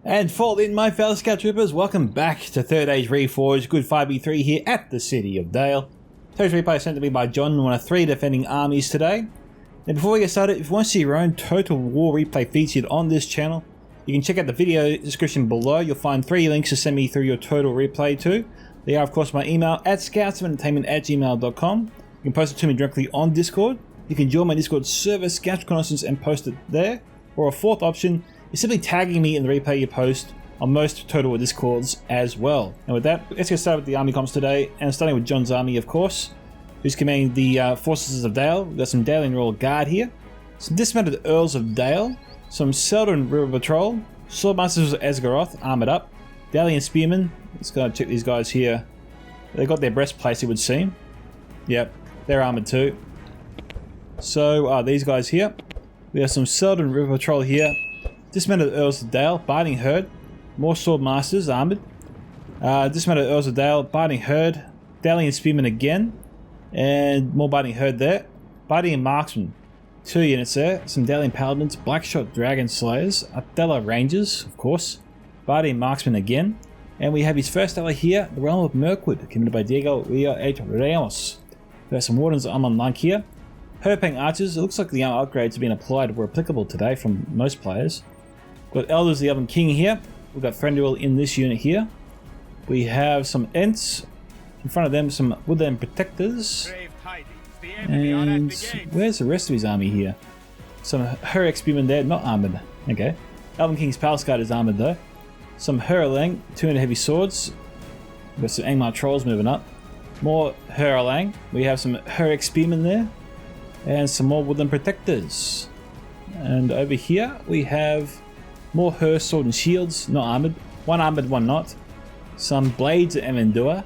And fall in, my fellow Scout Troopers, welcome back to 3rd Age Reforged, good 5v3 here at the City of Dale. Today's replay is sent to me by John, one of 3 defending armies today. Now before we get started, if you want to see your own Total War replay featured on this channel, you can check out the video description below. You'll find 3 links to send me through your Total replay to. They are of course my email at scoutsentertainment@gmail.com. You can post it to me directly on Discord. You can join my Discord server, Scout Reconnaissance, and post it there. Or a 4th option is simply tagging me in the replay you post on most Total War Discords as well. And with that, let's get started with the army comps today, and starting with John's army, of course, who's commanding the forces of Dale. We've got some Dalian Royal Guard here, some dismounted Earls of Dale, some Seldon River Patrol, Swordmasters of Esgaroth armored up, Dalian Spearmen. Let's go check these guys here. They got their breastplates, it would seem. Yep, they're armored too. So these guys here. We have some Seldon River Patrol here, dismounted Earls of Dale, Biting Herd, more Swordmasters armored, dismounted Earls of Dale, Biting Herd, Dalian Spearmen again, and more Biting Herd there, Biting and Marksmen, 2 units there, some Dalian Paladins, Blackshot Dragon Slayers, Atella Rangers, of course, Biting and Marksmen again, and we have his first ally here, the Realm of Mirkwood, committed by Diego Rio et Ramos. We have some Wardens Armon Lunk here, Herpang Archers. It looks like the armor upgrades have been applied, were applicable today from most players. We've got Elders of the Elven King here. We've got Thranduil in this unit here. We have some Ents. In front of them, some Woodland Protectors. And where's the rest of his army here? Some Hurek Spearmen there, not armored. Okay. Elven King's Palace Guard is armored though. Some Huralang, 200 heavy swords. We've got some Angmar Trolls moving up. More Huralang. We have some Hurek Spearmen there. And some more Woodland Protectors. And over here we have more Her Sword and Shields, not armored. One armored, one not. Some Blades of Emendua.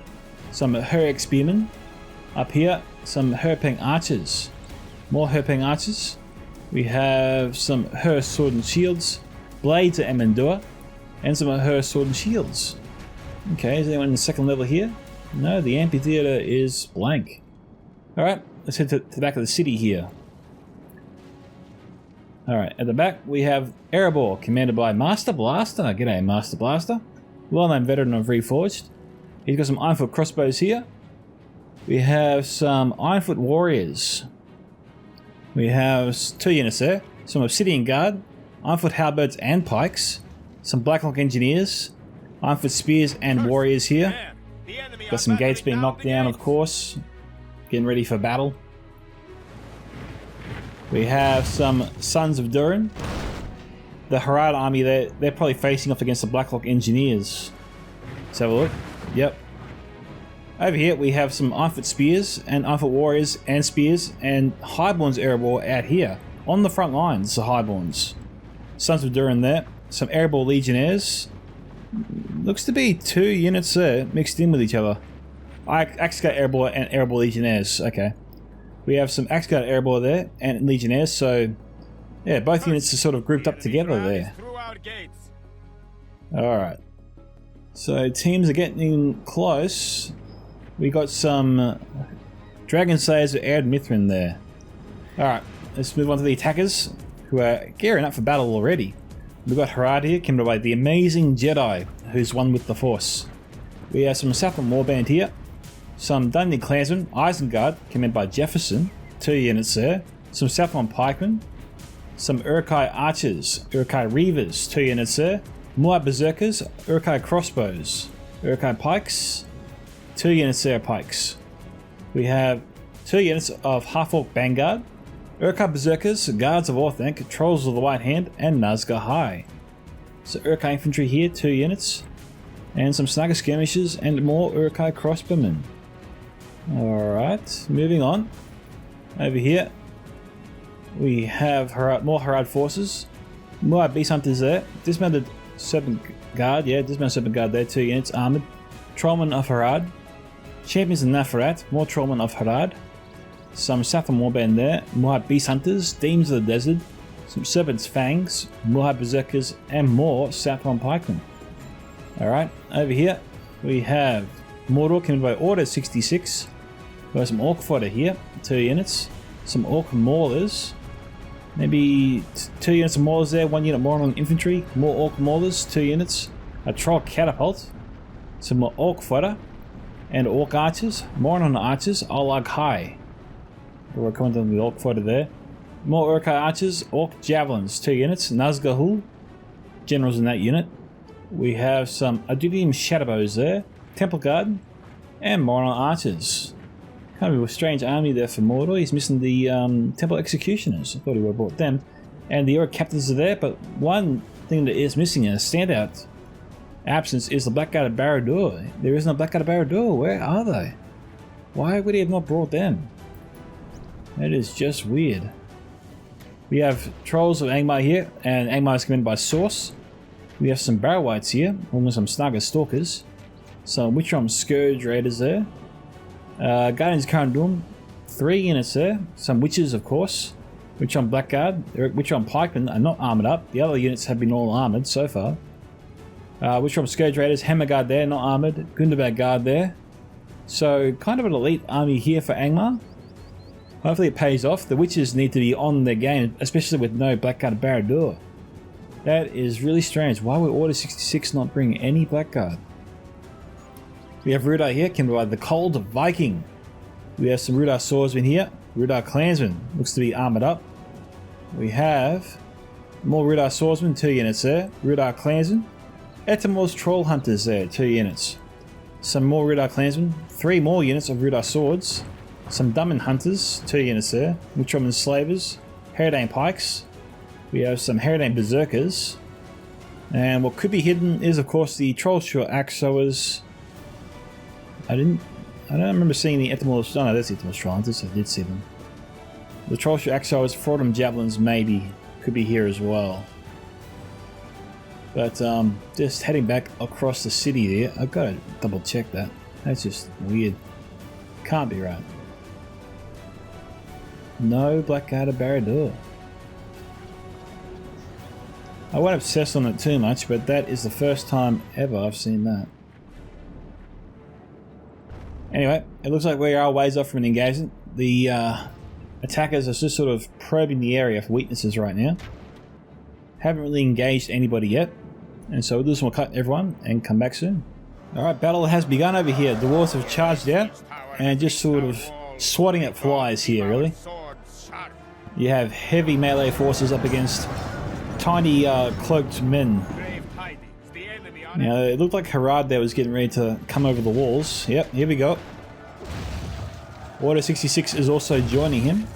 Some Hurek Spearmen. Up here, some Herpang Archers. More Herpang Archers. We have some Her Sword and Shields. Blades of Emendua. And some Her Sword and Shields. Okay, is anyone in the 2nd level here? No, the amphitheater is blank. Alright. Let's head to the back of the city here. Alright, at the back we have Erebor, commanded by Master Blaster. G'day, Master Blaster. Well-known veteran of Reforged. He's got some Ironfoot crossbows here. We have some Ironfoot warriors. We have 2 units there. Some Obsidian Guard, Ironfoot halberds and pikes. Some Blacklock engineers, Ironfoot spears and warriors here. Got some gates being knocked down, of course. Getting ready for battle. We have some Sons of Durin. The Harad army, they're probably facing off against the Blacklock engineers. Let's have a look. Yep. Over here we have some Ironfoot spears and Ironfoot warriors and spears and Highborn's Erebor out here. On the front lines, the Highborns. Sons of Durin there. Some Erebor legionnaires. Looks to be 2 units there mixed in with each other. Axguard Erebor and Erebor Legionnaires. Okay. We have some Axguard Erebor there and Legionnaires, so yeah, both units are sort of grouped up together there. Alright. So teams are getting close. We got some Dragon Slayers of Arid Mithrin there. Alright, let's move on to the attackers, who are gearing up for battle already. We've got Harad here, commanded by the amazing Jedi, who's one with the Force. We have some Southland Warband here. Some Dungeon Clansmen, Isengard, commanded by Jefferson, 2 units there. Some Southland Pikemen. Some Uruk-hai Archers, Uruk-hai Reavers, 2 units there. Moab Berserkers, Uruk-hai Crossbows, Uruk-hai Pikes, 2 units there of Pikes. We have 2 units of Half-Orc Vanguard, Uruk-hai Berserkers, Guards of Orthanc, Trolls of the White Hand, and Nazgûl High. So Uruk-hai Infantry here, 2 units. And some Snagger Skirmishers and more Uruk-hai Crossbowmen. Alright, moving on. Over here, we have more Harad forces. More Beast Hunters there. Dismounted Serpent Guard, dismounted Serpent Guard there, 2 units, armoured. Trollmen of Harad. Champions of Nafarat, more Trollmen of Harad. Some Southern Warband there. More Beast Hunters, Demons of the Desert. Some Serpent's Fangs, more Berserkers, and more Southern Pikemen. Alright, over here, we have Mordor, commanded by Order 66. We have some Orc Fodder here, 2 units. Some Orc Maulers. Maybe 2 units of maulers there, 1 unit more on infantry, more orc maulers, 2 units, a troll catapult, some more orc fodder, and orc archers. More on the archers, Olag High. We're coming down the orc fodder there. More orc archers, orc javelins, 2 units, Nazgahul, generals in that unit. We have some Adulium shadowbows there, temple guard, and more on archers. Kind of a strange army there for Mordor. He's missing the temple executioners. I thought he would have brought them. And the orc captains are there, but one thing that is missing, a standout absence, is the Blackguard of Barad-dûr. There isn't a Blackguard of Barad-dûr. Where are they? Why would he have not brought them? That is just weird. We have Trolls of Angmar here, and Angmar is commanded by Source. We have some Barrow-wights here, almost some Snaga Stalkers. Some Witchrom Scourge Raiders there. Guardians of Khazad-dûm, 3 units there. Some Witches, of course. Witchrom Blackguard. Witchrom Pikemen are not armoured up. The other units have been all armoured so far. Witchrom Scourge Raiders, Hammer Guard there, not armoured. Gundabad Guard there. So, kind of an elite army here for Angmar. Hopefully it pays off. The Witches need to be on their game, especially with no Blackguard of Barad-dûr. That is really strange. Why would Order 66 not bring any Blackguard? We have Rudar here, can provide the Cold Viking. We have some Rudar Swordsmen here. Rudar Clansmen, looks to be armoured up. We have more Rudar Swordsmen, 2 units there. Rudar Clansmen. Etamor's Troll Hunters there, 2 units. Some more Rudar Clansmen, 3 more units of Rudar Swords. Some Dummin Hunters, 2 units there. Witchrom Enslavers. Herodane Pikes. We have some Herodane Berserkers. And what could be hidden is, of course, the Trollshire Axe-Sowers. I don't remember seeing the Etamor's... Oh no, that's the Etamor's Troll Hunters. I did see them. The Trollshire Axe-Sowers, Frodham Javelins maybe could be here as well. But just heading back across the city there. I've got to double check that. That's just weird. Can't be right. No Blackguard of Barad-dûr. I won't obsess on it too much, but that is the first time ever I've seen that. Anyway, it looks like we are ways off from an engagement. The attackers are just sort of probing the area for weaknesses right now. Haven't really engaged anybody yet, and so we'll do some more cut everyone and come back soon. Alright, battle has begun over here. The Dwarves have charged out and just sort of swatting at flies here, really. You have heavy melee forces up against tiny cloaked men. Now, it looked like Harad there was getting ready to come over the walls. Yep, here we go. Order 66 is also joining him.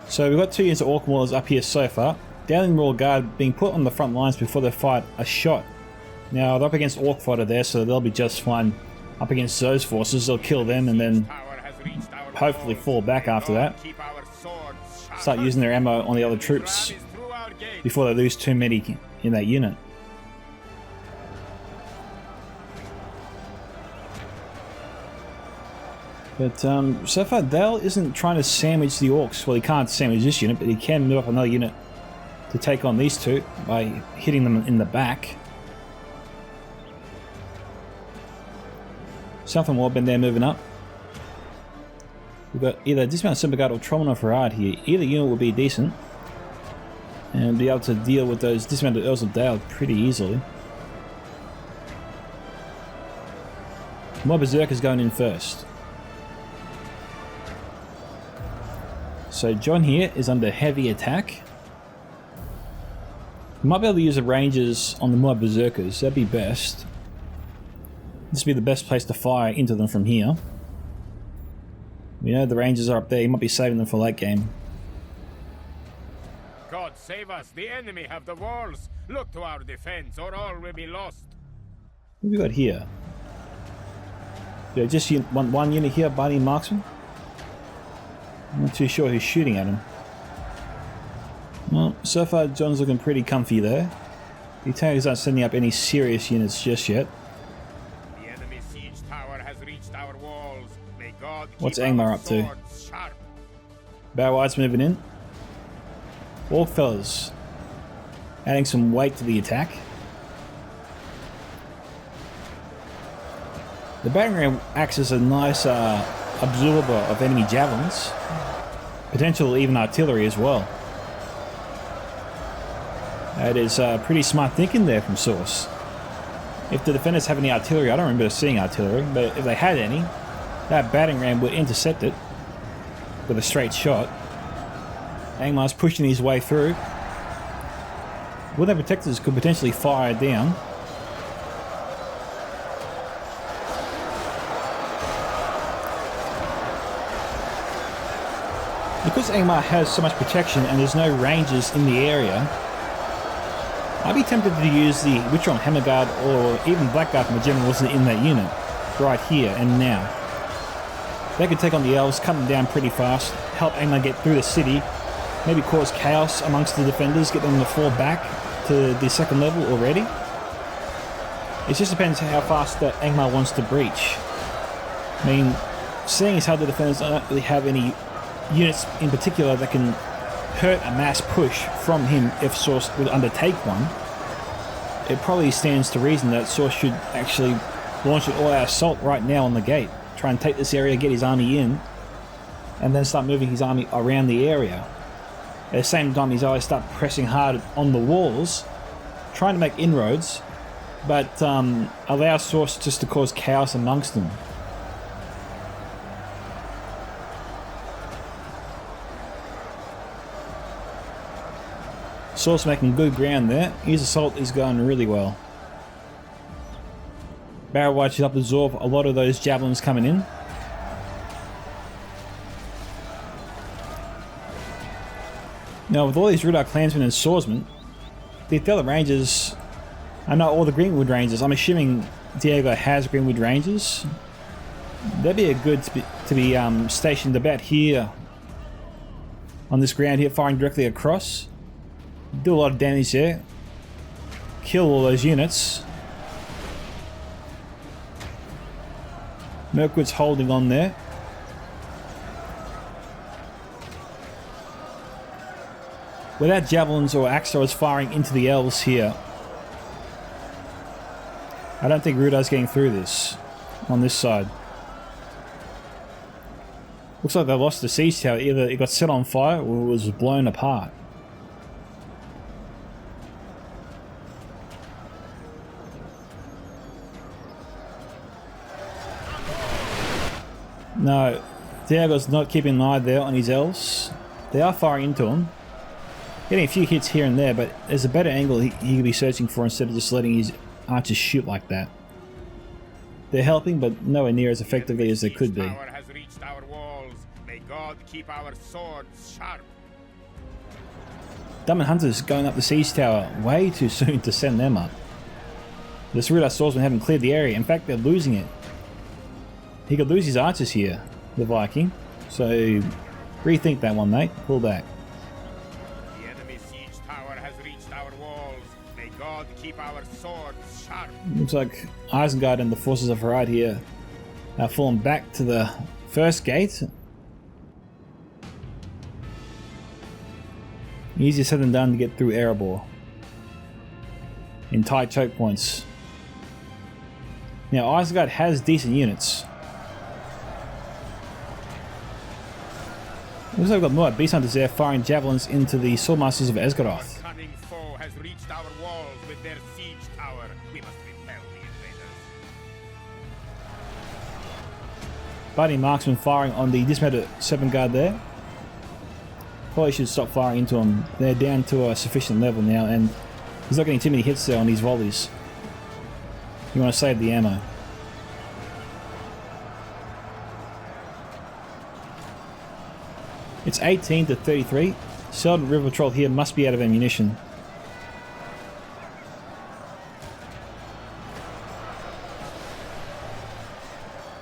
So we've got 2 units of Orc Maulers up here so far. Dowling Royal Guard being put on the front lines before they fight a shot. Now they're up against Orc Fodder there, so they'll be just fine up against those forces. They'll kill them and then hopefully fall back after that. Start using their ammo on the other troops before they lose too many in that unit. But so far Dale isn't trying to sandwich the Orcs. Well, he can't sandwich this unit, but he can move up another unit to take on these two by hitting them in the back. Southern Warband there moving up. We've got either Dismount Superguard or Trollman of Harad here. Either unit will be decent and be able to deal with those dismounted Earls of Dale pretty easily. More Berserkers going in first. So John here is under heavy attack. Might be able to use the Rangers on the more Berserkers, that'd be best. This would be the best place to fire into them from here. We know the Rangers are up there, you might be saving them for late game. God save us, the enemy have the walls. Look to our defense or all will be lost. What have we got here? Yeah, just one unit here, Barney Marksman. I'm not too sure who's shooting at him. Well, so far John's looking pretty comfy there. The Italians aren't sending up any serious units just yet. The enemy siege tower has reached our walls. May God What's keep Angmar our up to? swords sharp. Barrow-wights moving in. Orc fellas adding some weight to the attack. The battering ram acts as a nice absorber of enemy javelins, potential even artillery as well. That is pretty smart thinking there from Source. If the defenders have any artillery, I don't remember seeing artillery, but if they had any, that battering ram would intercept it with a straight shot. Angmar's pushing his way through. Well, their protectors could potentially fire down. Because Angmar has so much protection and there's no rangers in the area, I'd be tempted to use the Witcher on Hammerguard or even Blackguard if my general wasn't in that unit, right here and now. They could take on the elves, cut them down pretty fast, help Angmar get through the city, maybe cause chaos amongst the defenders, get them to fall back to the second level already. It just depends how fast that Angmar wants to breach. I mean, seeing as how the defenders don't really have any units in particular that can hurt a mass push from him if Source would undertake one, it probably stands to reason that Source should actually launch an all-out assault right now on the gate. Try and take this area, get his army in, and then start moving his army around the area. At the same time, his allies start pressing hard on the walls, trying to make inroads, but allow Source just to cause chaos amongst them. Source making good ground there. His assault is going really well. Barrow White should help absorb a lot of those javelins coming in. Now with all these Rudar clansmen and swordsmen, the other rangers are not all the Greenwood Rangers. I'm assuming Diego has Greenwood Rangers. They'd be a good to be stationed about here on this ground here, firing directly across. Do a lot of damage there. Kill all those units. Mirkwood's holding on there. Without javelins or axe throwers firing into the elves here, I don't think Rudar's getting through this on this side. Looks like they lost the siege tower. Either it got set on fire or it was blown apart. No, Diego's not keeping an eye there on his elves. They are firing into him. Getting a few hits here and there, but there's a better angle he could be searching for instead of just letting his archers shoot like that. They're helping, but nowhere near as effectively as they could be. Has reached our walls. May God keep our swords sharp. Diamond Hunters going up the siege tower way too soon to send them up. The Rudar swordsmen haven't cleared the area. In fact, they're losing it. He could lose his archers here, the Viking. So rethink that one, mate. Pull back. The enemy siege tower has reached our walls. May God keep our swords sharp. Looks like Isengard and the forces of Harad here are falling back to the first gate. Easier said than done to get through Erebor in tight choke points. Now Isengard has decent units. Looks like we've got more Beast Hunters there firing javelins into the Swordmasters of Esgaroth. Our cunning foe has reached our walls with their siege tower. We must repel the invaders. Buddy Marksman firing on the dismounted Serpent Guard there. Probably should stop firing into them. They're down to a sufficient level now, and he's not getting too many hits there on these volleys. You want to save the ammo. It's 18 to 33. Seldon River Patrol here must be out of ammunition.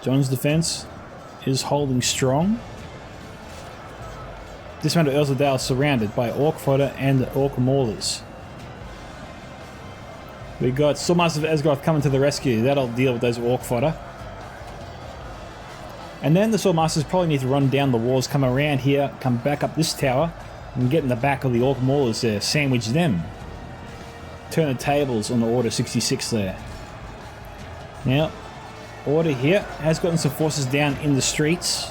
John's defense is holding strong. Dismounted Earls of Dale surrounded by Orc fodder and Orc maulers. We got Swordmasters of Esgaroth coming to the rescue. That'll deal with those Orc fodder. And then the Swordmasters probably need to run down the walls, come around here, come back up this tower, and get in the back of the Orc maulers there, sandwich them. Turn the tables on the Order 66 there. Now, order here. Has gotten some forces down in the streets.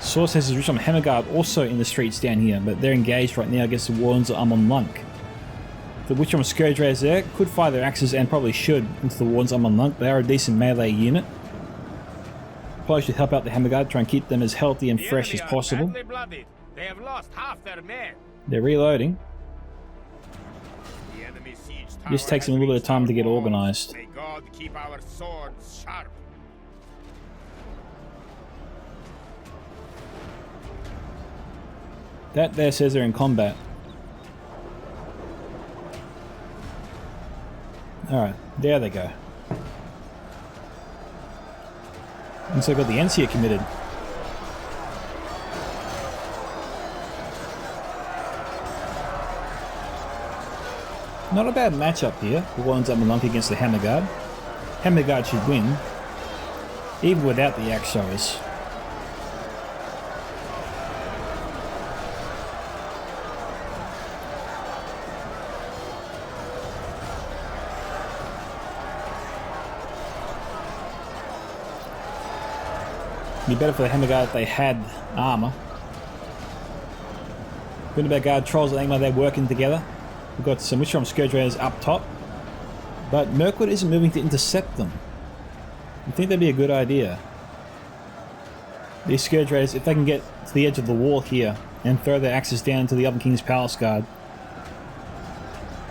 Source has his Richard Hammer Guard also in the streets down here, but they're engaged right now against the Warlords of Amon Lunk. The Witchram Scourge Raiders there could fire their axes and probably should into the Warlords of Amon Lunk. They are a decent melee unit. Probably should help out the Hammer Guard, try and keep them as healthy and fresh as possible. They have lost half their men. They're reloading. Just takes them a little bit of time to get organized. May God keep our swords sharp. That there says they're in combat. Alright, there they go. And so got the Ensia committed. Not a bad matchup here. The Warlords of Amon Lunk against the Hammer Guard. Hammer Guard should win, even without the axe throwers. Be better for the Hammer Guard if they had armor. Gutenberg Guard trolls at Angmar, they're working together. We've got some Witchram Scourge Raiders up top, but Mirkwood isn't moving to intercept them. I think that'd be a good idea. These Scourge Raiders, if they can get to the edge of the wall here and throw their axes down into the Elven King's Palace Guard,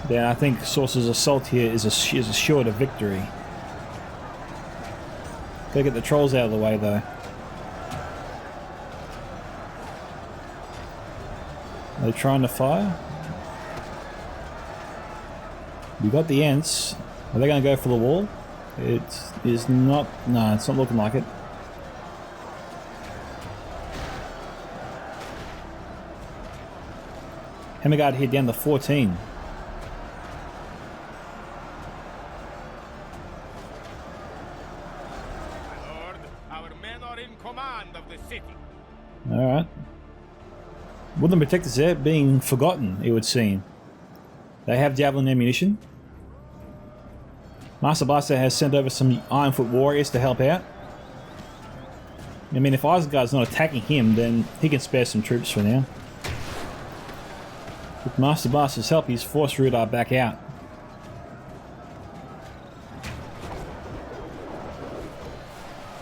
then I think Sorcerer's Assault here is assured of victory. Gotta get the trolls out of the way though. Are they trying to fire? We got the Ents. Are they going to go for the wall? It is not. No, it's not looking like it. Hammer Guard here down to 14. My lord, our men are in command of the city. Alright. Woodland Protectors there being forgotten, it would seem. They have javelin ammunition. Master Blaster has sent over some Ironfoot warriors to help out. I mean, if Isengard's not attacking him, then he can spare some troops for now. With Master Blaster's help, he's forced Rudar back out.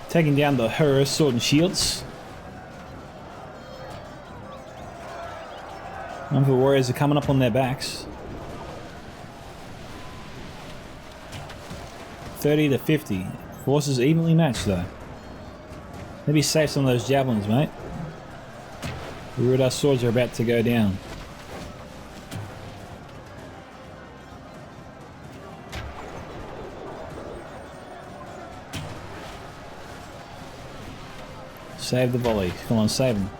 Taking down the Horror Sword and Shields. None of the warriors are coming up on their backs. 30 to 50. Forces evenly matched though. Maybe save some of those javelins, mate. The Rudar swords are about to go down. Save the volley. Come on, save them.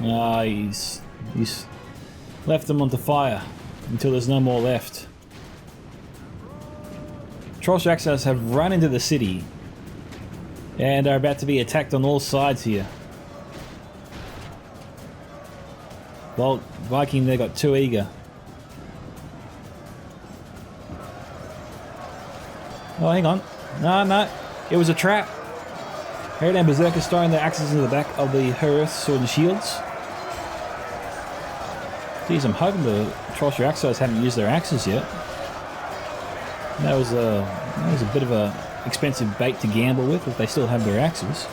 Ah, he's left them onto fire until there's no more left. Trollstraxers have run into the city and are about to be attacked on all sides here. Well, Viking, they got too eager. Oh, hang on. No, it was a trap. Harridan Berserkers throwing their axes into the back of the Hearth Sword and Shields. Geez, I'm hoping the Trollstraxers haven't used their axes yet. That was a bit of a expensive bait to gamble with if they still have their axes.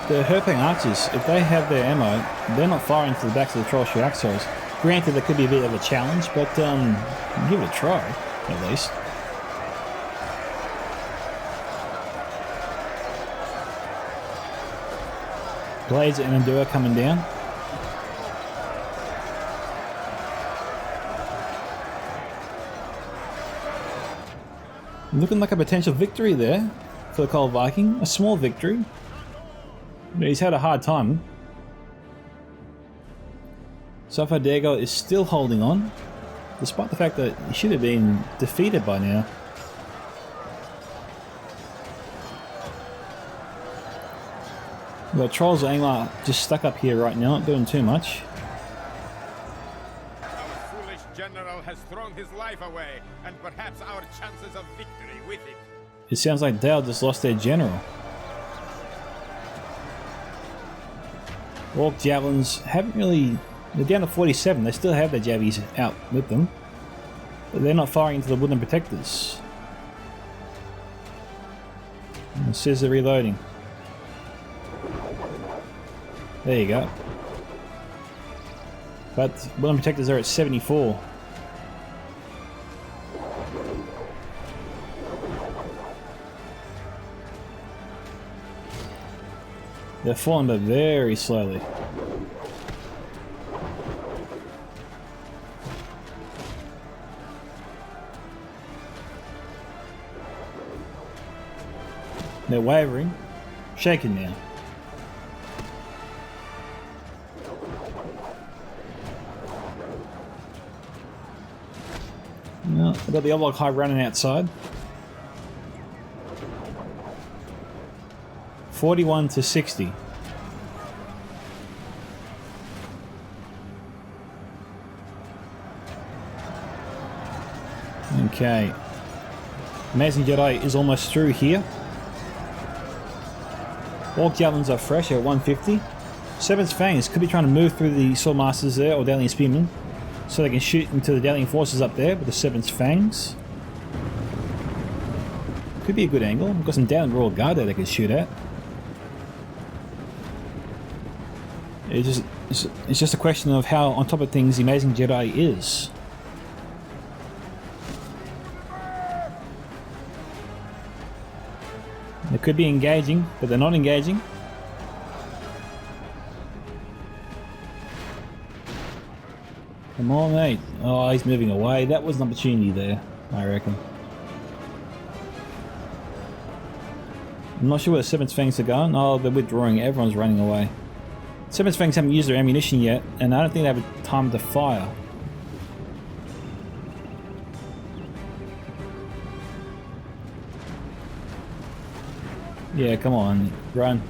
The Herping Archers, if they have their ammo, they're not firing to the backs of the Trollstraxers. Granted, there could be a bit of a challenge, but give it a try, at least. Blades and Endure coming down. Looking like a potential victory there for the Cold Viking. A small victory. But he's had a hard time. So far Diego is still holding on, despite the fact that he should have been defeated by now. The Trolls Angler just stuck up here right now, not doing too much. Our foolish general has thrown his life away, and perhaps our chances of victory with it. It sounds like Dale just lost their general. Orc Javelins haven't really... They're down to 47. They still have their Javies out with them. But they're not firing into the wooden protectors. And it says they're reloading. There you go. But wooden protectors are at 74. They're falling, but very slowly. They're wavering, shaking now. No, I've got the Oblog High running outside. 41 to 60. Okay. Amazing Jedi is almost through here. Orc Javelins are fresh at 150. Seven's Fangs could be trying to move through the Swordmasters there, or Dalian Spearmen, so they can shoot into the Dalian forces up there with the Seven's Fangs. Could be a good angle. We've got some Dalian Royal Guard there they could shoot at. It's just a question of how on top of things the Amazing Jedi is. They could be engaging, but they're not engaging. Come on, mate. Oh, he's moving away. That was an opportunity there, I reckon. I'm not sure where the Seven's Fangs are going. Oh, they're withdrawing. Everyone's running away. Seven's Fangs haven't used their ammunition yet, and I don't think they have time to fire. Yeah, come on, run.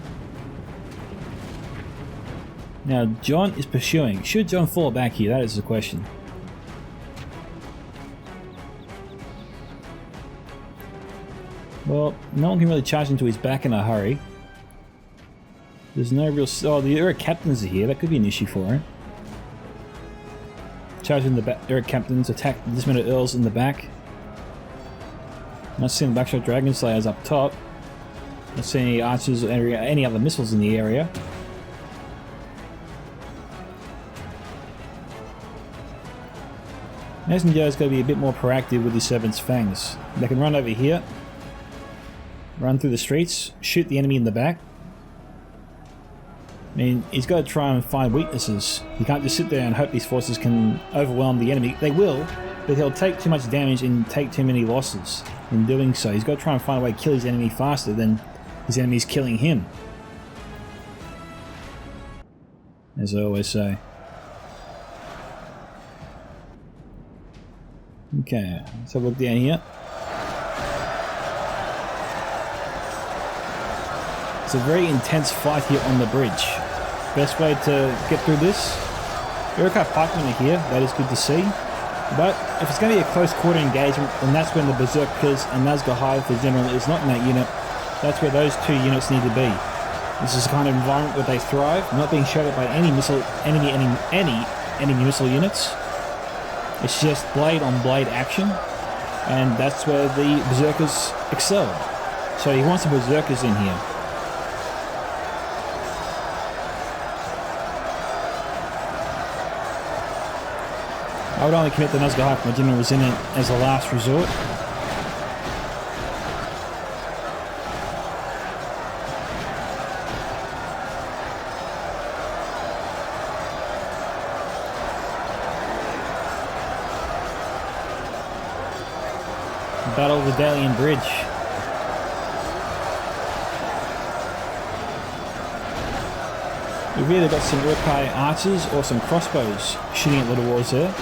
Now, John is pursuing. Should John fall back here? That is the question. Well, no one can really charge into his back in a hurry. There's no real... Oh, the Uruk Captains are here. That could be an issue for him. Charging the Uruk Captains, attack the dismounted Earls in the back. Not seeing the Backshot Dragon Slayers up top. Not seeing any archers or any other missiles in the area. Amazing Jedi's got to be a bit more proactive with his Seven's Fangs. They can run over here, run through the streets, shoot the enemy in the back. I mean, he's got to try and find weaknesses. He can't just sit there and hope these forces can overwhelm the enemy. They will, but he'll take too much damage and take too many losses in doing so. He's got to try and find a way to kill his enemy faster than his enemy's killing him. As I always say. Okay, let's have a look down here. It's a very intense fight here on the bridge. Best way to get through this. Uruk-hai pikemen are here, that is good to see. But if it's going to be a close quarter engagement, then that's when the Berserkers and Nazgul Hive, if the general is not in that unit, that's where those two units need to be. This is the kind of environment where they thrive, not being shot at by any enemy missile units. It's just blade on blade action, and that's where the Berserkers excel. So he wants the Berserkers in here. I would only commit the Nazgul Hive if my general was in it as a last resort. Battle of the Dalian Bridge. We've either got some Uruk-hai archers or some crossbows shooting at little wars there.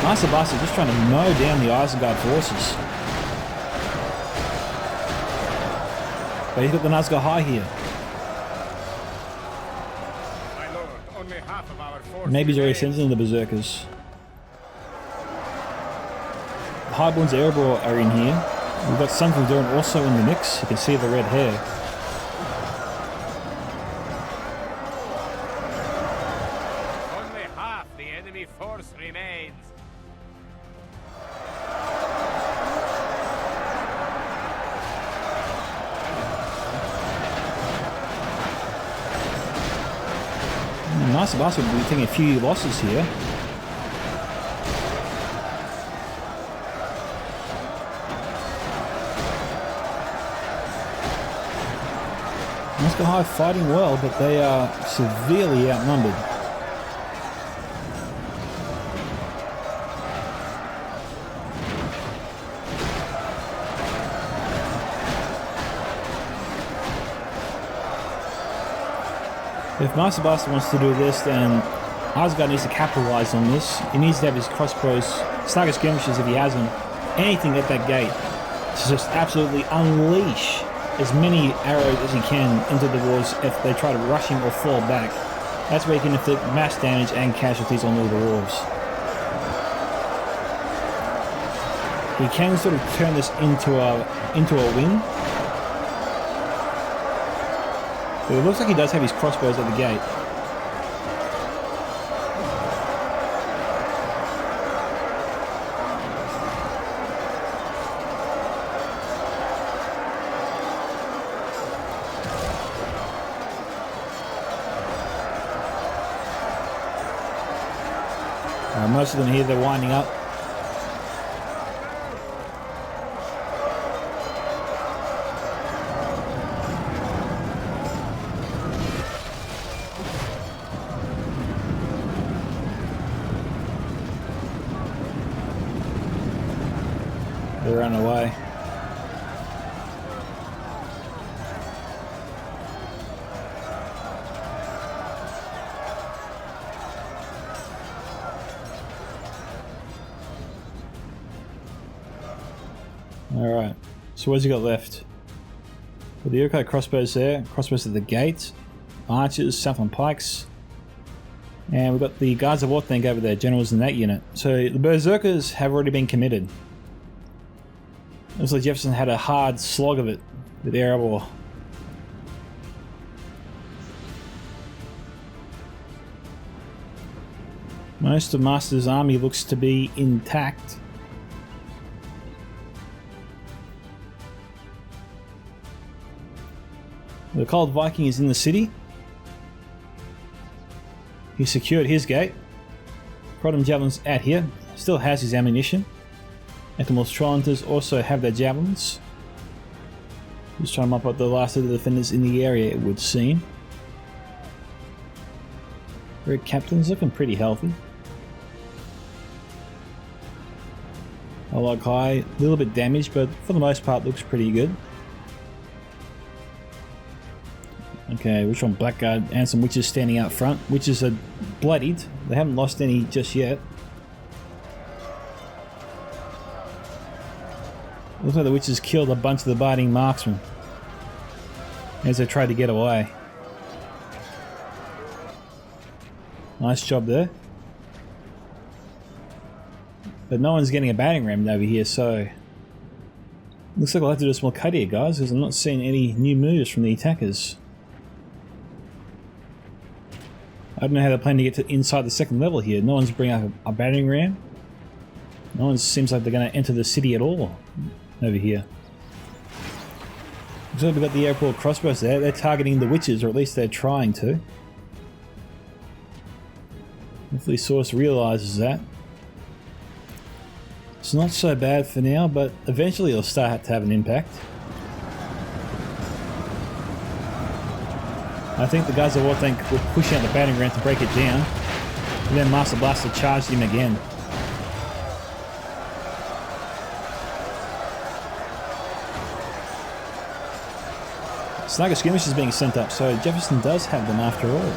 Master Blaster just trying to mow down the Isengard forces. But he's got the Nazgul High here. My lord, only half of our force Maybe he's already remains. sending the Berserkers. The Highborn's Erebor are in here. We've got Sons of Durin also in the mix. You can see the red hair. Only half the enemy force remains. Master Blaster will be taking a few losses here. Nazgul High fighting well, but they are severely outnumbered. If Master Blaster wants to do this, then Asgard needs to capitalize on this. He needs to have his crossbows, stagger skirmishes if he has them, anything at that gate to just absolutely unleash as many arrows as he can into the walls if they try to rush him or fall back. That's where he can inflict mass damage and casualties on all the wolves. He can sort of turn this into a win. But it looks like he does have his crossbows at the gate. Most of them here, they're winding up. They run away. Alright, so what's he got left? Well, the Urkai crossbows there, crossbows at the gate, archers, Southland pikes, and we've got the Guards of War tank over there, generals in that unit. So the Berserkers have already been committed. Looks like Jefferson had a hard slog of it with Erebor. Most of Master's army looks to be intact. The Cold Viking is in the city. He secured his gate. Prodom Javelin's out here. Still has his ammunition. Ethimos Trollhunters also have their javelins. Just trying to mop up the last of the defenders in the area, it would seem. Red Captain's looking pretty healthy. Log High, a little bit damaged, but for the most part looks pretty good. Okay, which one? Blackguard and some witches standing out front. Witches are bloodied. They haven't lost any just yet. Looks like the witches killed a bunch of the biting marksmen as they tried to get away. Nice job there. But no one's getting a battering ram over here, so looks like I'll have to do a small cut here, guys, because I'm not seeing any new moves from the attackers. I don't know how they're planning to get to inside the second level here. No one's bringing up a battering ram. No one seems like they're going to enter the city at all over here. So we've got the airport crossbows there. They're targeting the witches, or at least they're trying to. Hopefully Source realizes that. It's not so bad for now, but eventually it'll start to have an impact. I think the guys of War Tank were pushing out the battering ram to break it down, and then Master Blaster charged him again. Snagger Skirmish is being sent up, so Jefferson does have them after all.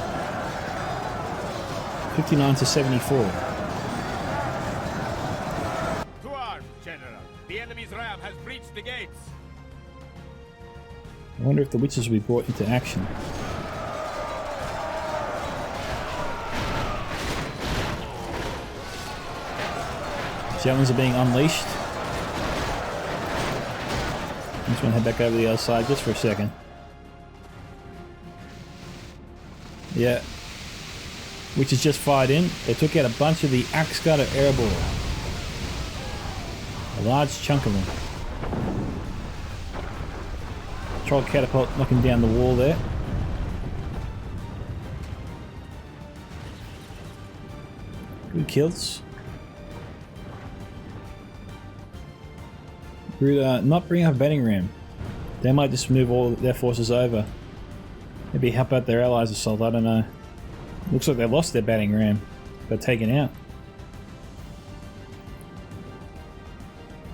59 to 74. To arms, General. The enemy's ram has breached the gates. I wonder if the witches will be brought into action. Javelins are being unleashed. I just want to head back over the other side just for a second. Yeah. Witches just fired in. They took out a bunch of the axe gutter airball. A large chunk of them. Troll catapult knocking down the wall there. Good kills. Not bring up a battering ram. They might just move all their forces over. Maybe help out their allies assault, I don't know. Looks like they lost their battering ram. They're taken out.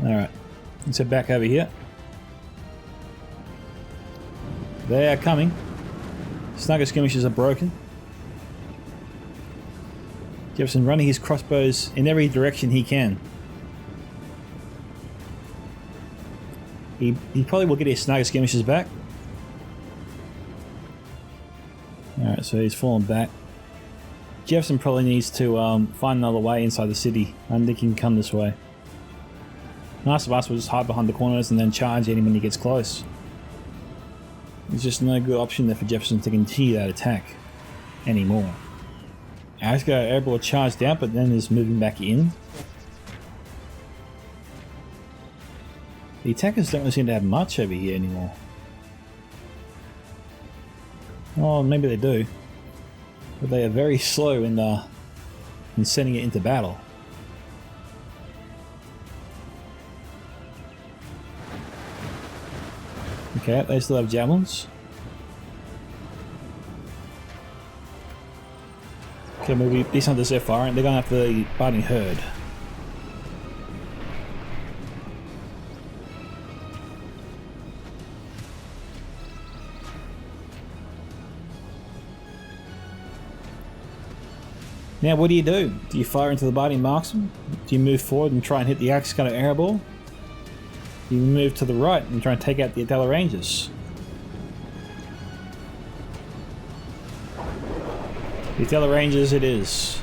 Alright, let's head back over here. They are coming. Snugger skirmishers are broken. Jefferson running his crossbows in every direction he can. He probably will get his snugger skirmishers back. Alright, so he's fallen back. Jefferson probably needs to find another way inside the city. I don't think he can come this way. Nice of us will just hide behind the corners and then charge at him when he gets close. There's just no good option there for Jefferson to continue that attack anymore. Asgo airball charged out, but then is moving back in. The attackers don't really seem to have much over here anymore. Oh, maybe they do. But they are very slow in sending it into battle. Okay, they still have javelins. Okay, maybe these hunters are firing. They're going after the biting herd. Now what do? Do you fire into the biting marksman? Do you move forward and try and hit the axe cutter airball? Do you move to the right and try and take out the Adela Rangers? The Adela Rangers it is.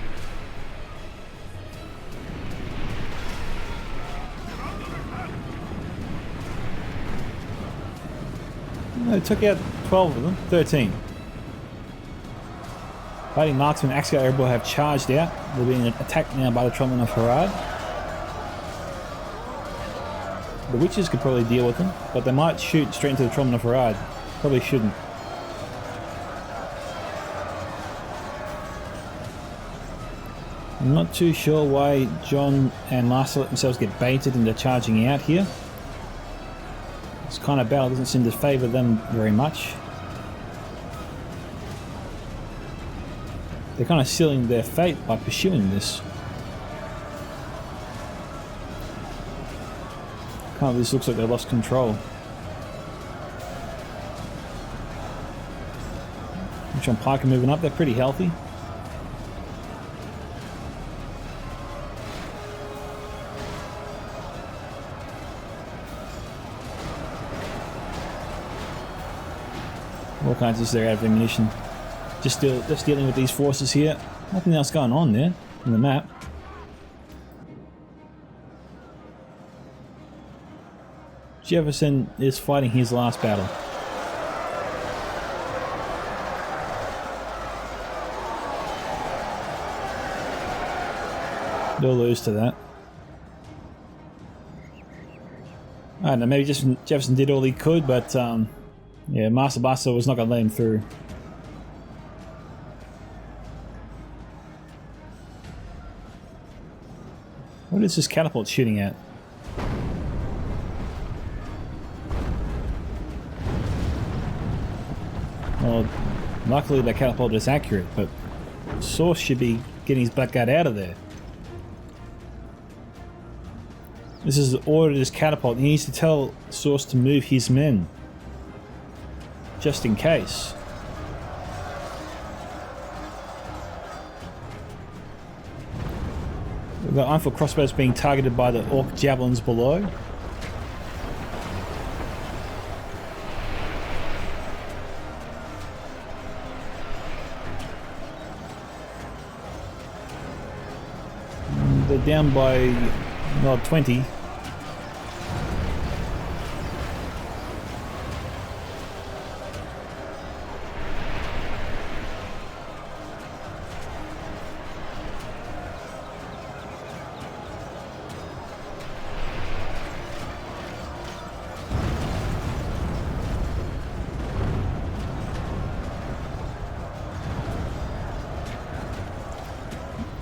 No, it took out 12 of them, 13. Fighting marksman and axe cutter airball have charged out. They're being attacked now by the Trumpman of Harad. The witches could probably deal with them, but they might shoot straight into the Trumpman of Harad. Probably shouldn't. I'm not too sure why John and Master let themselves get baited into charging out here. This kind of battle doesn't seem to favour them very much. They're kind of sealing their fate by pursuing this. Kind of this looks like they lost control. John Pike are moving up, they're pretty healthy. All kinds of they're out of ammunition. Just dealing with these forces here. Nothing else going on there in the map. Jefferson is fighting his last battle. They'll lose to that. I don't know, maybe Jefferson did all he could, but yeah, Master Blaster was not going to let him through. What is this catapult shooting at? Well, luckily the catapult is accurate, but Source should be getting his blackguard out of there. This is ordered as catapult. He needs to tell Source to move his men. Just in case. We've got Ironfoot crossbows being targeted by the Orc javelins below. they're down by, well, 20.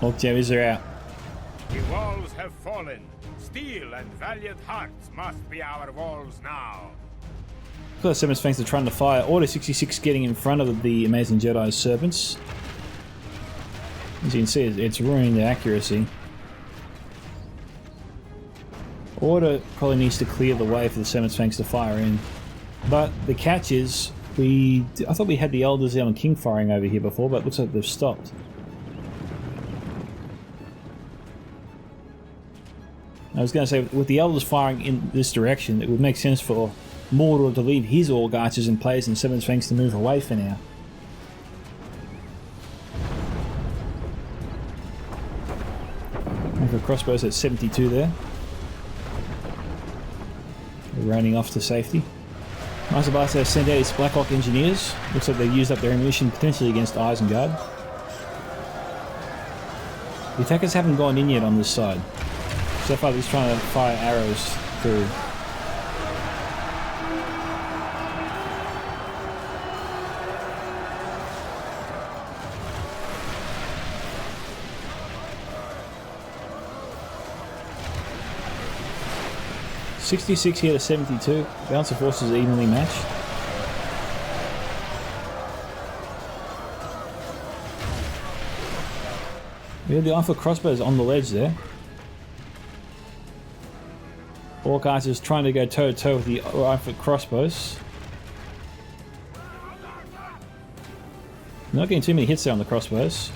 All Jerry's are out. The walls have fallen. Steel and valiant hearts must be our walls now. The Seven Sphinx are trying to fire. Order 66 getting in front of the Amazing Jedi's servants. As you can see, it's ruining their accuracy. Order probably needs to clear the way for the Seven Sphinx to fire in. But the catch is, I thought we had the Elders on King firing over here before, but it looks like they've stopped. I was going to say, with the Elders firing in this direction, it would make sense for Mordor to leave his Orc Archers in place and Seven Sphinx to move away for now. And for crossbows at 72 there. They're running off to safety. Master Blaster has sent out his Black Hawk Engineers. Looks like they've used up their ammunition potentially against Isengard. The attackers haven't gone in yet on this side. So far he's trying to fire arrows through. .66 here to 72. Balance of forces are evenly matched. We have the Iron Foot crossbows on the ledge there. Orc Archers trying to go toe to toe with the Iron Foot crossbows. Not getting too many hits there on the crossbows.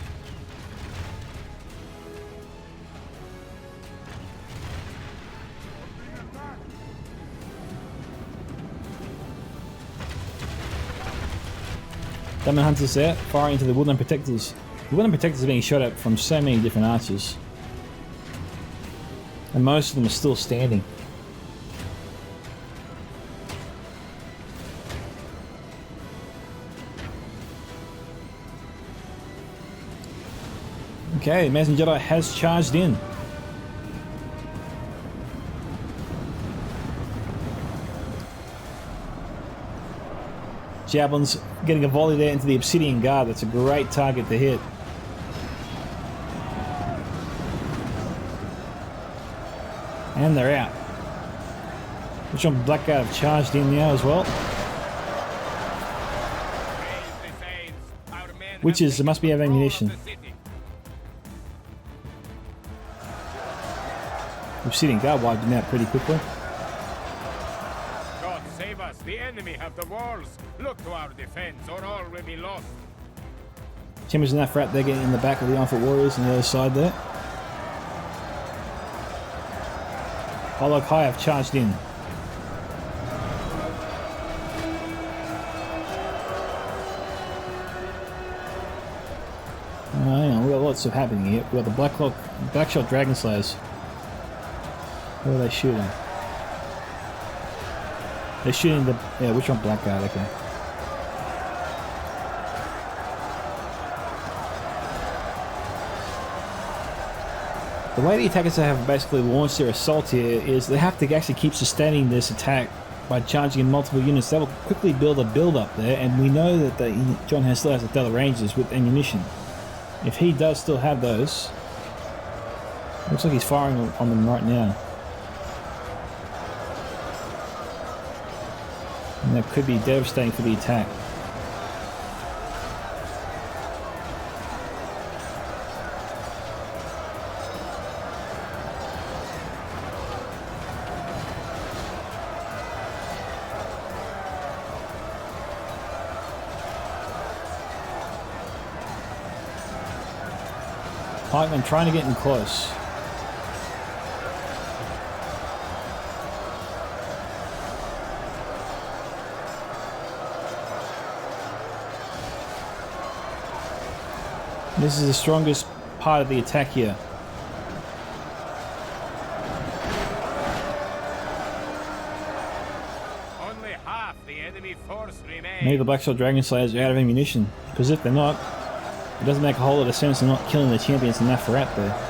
Diamond Hunters there, firing into the Woodland Protectors. The Woodland Protectors are being shot at from so many different archers. And most of them are still standing. Okay, Amazing Jedi has charged in. Javelins getting a volley there into the Obsidian Guard. That's a great target to hit. And they're out. Which on Blackguard have charged in now as well. Witches must be having ammunition. Obsidian Guard wiped them out pretty quickly. God save us, the enemy have the walls. Look to our defense, or all will be lost. Timbers and that frat, they're getting in the back of the Iron Foot Warriors on the other side there. Hollock High have charged in. Hang on, we've got lots of happening here. We've got the Blackshot Dragon Slayers. Where are they shooting? They're shooting the... yeah, which one? Blackguard, okay. The way the attackers have basically launched their assault here is they have to actually keep sustaining this attack by charging in multiple units. That will quickly build a build-up there, and we know that John still has the Stellar Rangers with ammunition. If he does still have those... looks like he's firing on them right now. And that could be devastating for the attack. Pikeman trying to get in close. This is the strongest part of the attack here. enemy force remains. Maybe the Blackshot Dragon Slayers are out of ammunition, because if they're not, it doesn't make a whole lot of sense in not killing the champions in Nafarat there.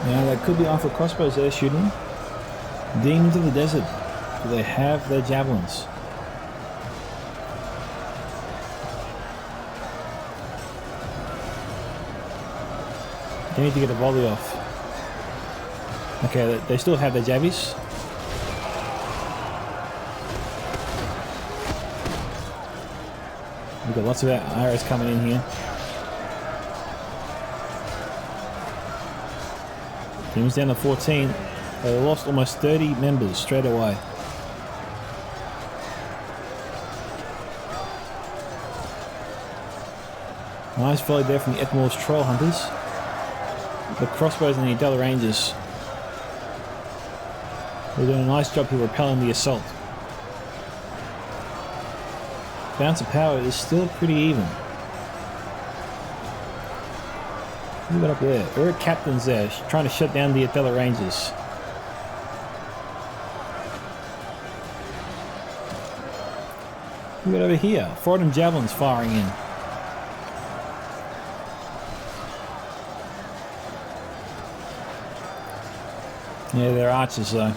Now that could be Alpha Crossbows there shooting. Demons of the Desert. Do they have their javelins? They need to get a volley off. Okay, they still have their jabbies. We've got lots of arrows coming in here. Team's down to 14. They lost almost 30 members straight away. Nice volley there from the Etmor's Troll Hunters. The crossbows and the Adela Rangers. They're doing a nice job here repelling the assault. Bounce of power is still pretty even. What we got up there? Eric Captain's there, trying to shut down the Adela Rangers. What we got over here? Fordham Javelins firing in. Yeah, they're archers though.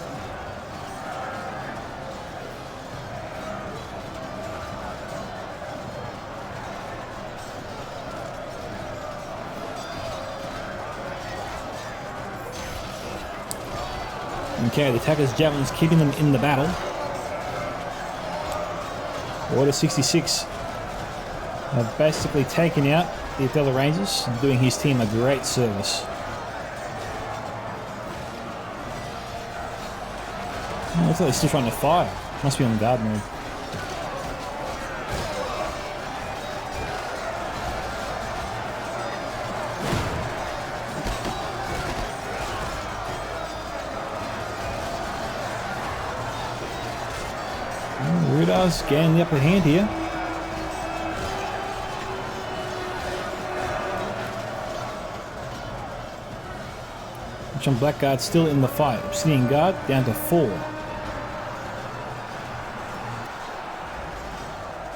Okay, the attackers' javelins keeping them in the battle. Order 66 have basically taken out the Adela Rangers, doing his team a great service. Oh, looks like they're still trying to fire. Must be on guard mode. Rudar's gaining the upper hand here. John Blackguard still in the fight. Obsidian Guard down to 4.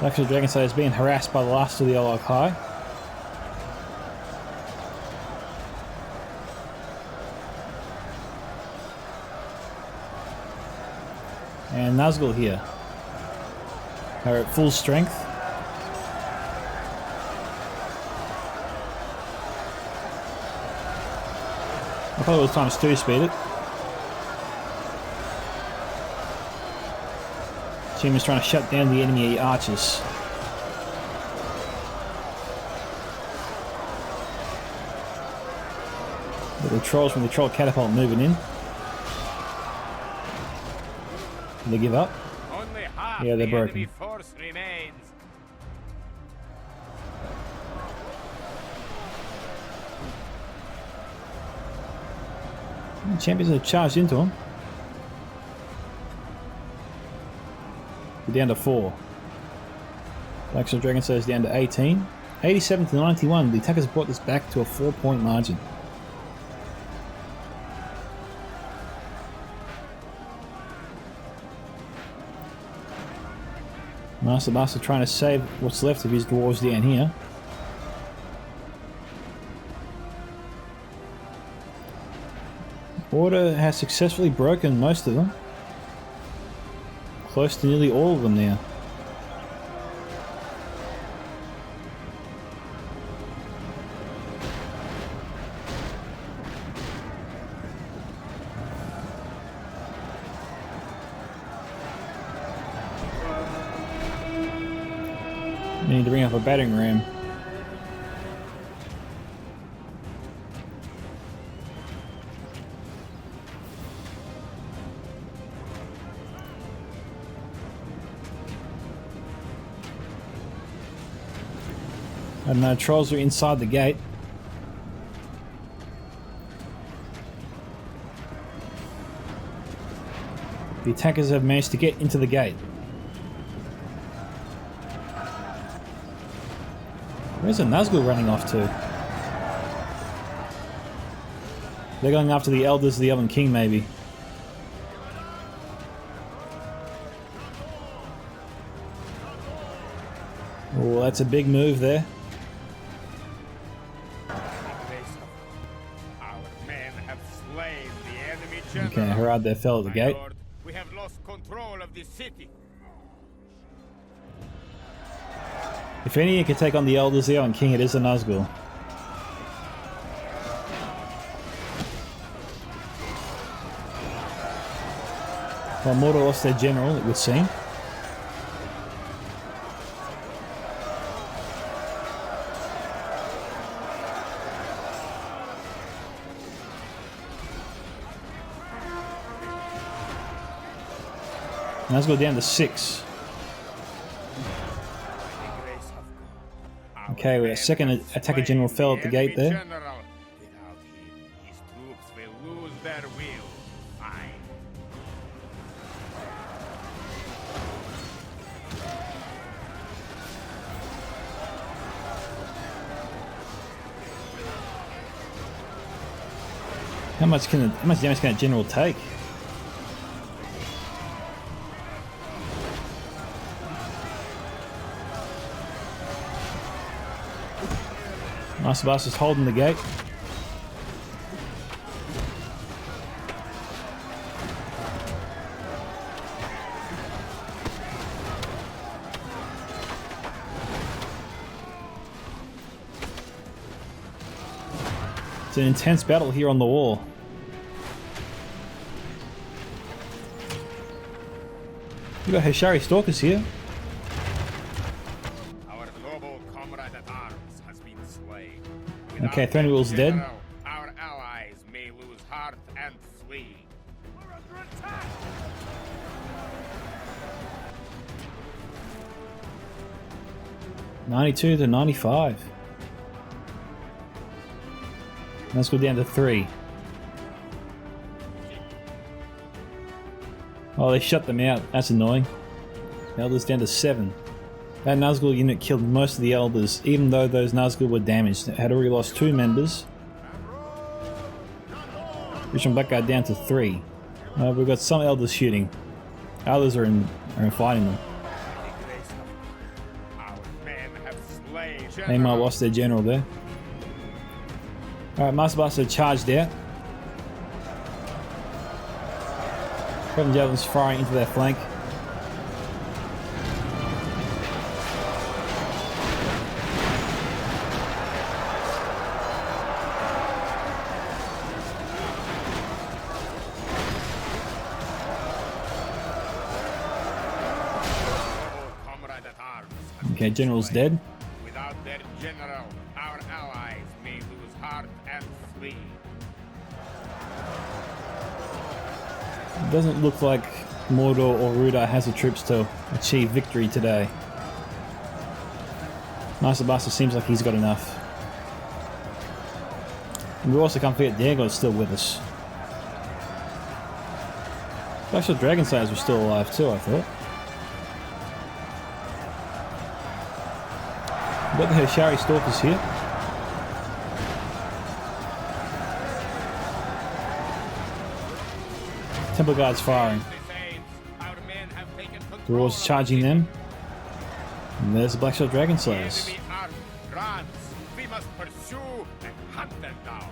Blackshot Dragon Slayer is being harassed by the last of the Olog High. And Nazgul here are at full strength. I thought it was time to 2-speed it. Team is trying to shut down the enemy archers. Got the trolls from the troll catapult moving in. Did they give up? Only half Yeah, they're the broken. enemy force remains. The champions have charged into them. We're down to 4. Blackshot Dragon Slayer is down to 18. 87 to 91. The attackers brought this back to a 4-point margin. Master Blaster trying to save what's left of his dwarves down here. Order has successfully broken most of them. Close to nearly all of them now. We need to bring up a battering ram. I don't know, trolls are inside the gate. The attackers have managed to get into the gate. Where's the Nazgul running off to? They're going after the Elders of the Elven King, maybe. that's a big move there. Our men have slain the enemy general. Okay, Harad there fell at the gate. Lord, we have lost control of the city. If any can take on the Elders there on King, it is the Nazgul. Well, Mordor lost their general, it would seem. Nazgul down to 6. Okay, we have second attacker general fell at the gate there. Without him, his troops will lose their will. Fine. How much damage can a general take? Master Blaster's holding the gate. It's an intense battle here on the wall. We've got Hishari Stalkers here. Our noble comrade at arms has been slain. Okay, Without Thranduil's their dead. general, our allies may lose heart and flee. We're under attack. '92 to 95. Let's go down to 3. Oh, they shut them out. That's annoying. Elders down to 7. That Nazgul unit killed most of the Elders, even though those Nazgul were damaged. It had already lost 2 members. Richmond Blackguard down to 3. We've got some Elders shooting. Others are in fighting them. They might have lost their general there. Alright, Master Blaster charged out. Seven javelins firing into their flank. Okay, general's dead. Without their general, our allies may lose heart and flee. It doesn't look like Mordor or Rudar has the troops to achieve victory today. Master Blaster seems like he's got enough. And we also can't forget Dagon's still with us. Actually, Dragon Slayers were still alive too, I thought. We've got the Hishari Stalkers here. Temple Guard's firing. Dwarves charging them. And there's the Blackshot Dragon Slayers. We must pursue and hunt them down.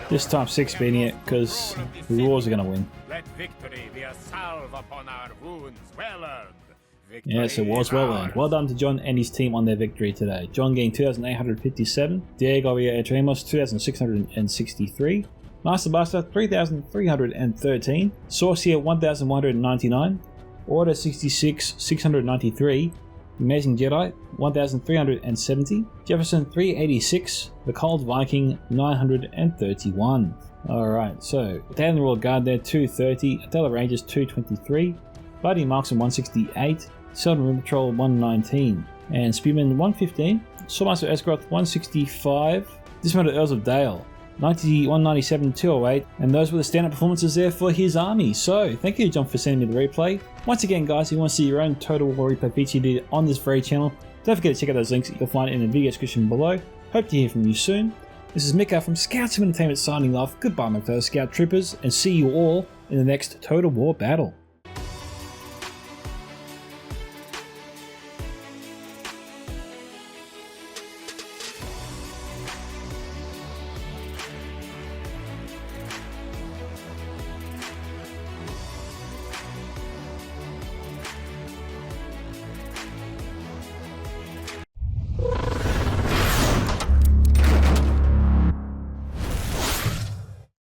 This time 6 beating it because the Roars are going to win. Let victory be a salve upon our wounds, well earned. Yes, it was well earned. Well done to John and his team on their victory today. John getting 2,857, Diego Etremos 2,663, Master Blaster 3,313, Sorcerer 1,199, Order 66 693, Amazing Jedi 1,370, Jefferson 386, the Cold Viking 931. Alright, so Daily Royal Guard there 230, Adela Rangers 223, Bloody Marksman 168, Seldon Rim Patrol 119, and Spearman 115, Swordmaster Esgroth 165, Dismounted Earls of Dale 197, 208, and those were the standout performances there for his army. So thank you, John, for sending me the replay. Once again, guys, if you want to see your own Total War replay featured on this very channel, don't forget to check out those links that you'll find in the video description below. Hope to hear from you soon. This is Micka from Scouts of Entertainment signing off. Goodbye, my fellow Scout Troopers, and see you all in the next Total War battle.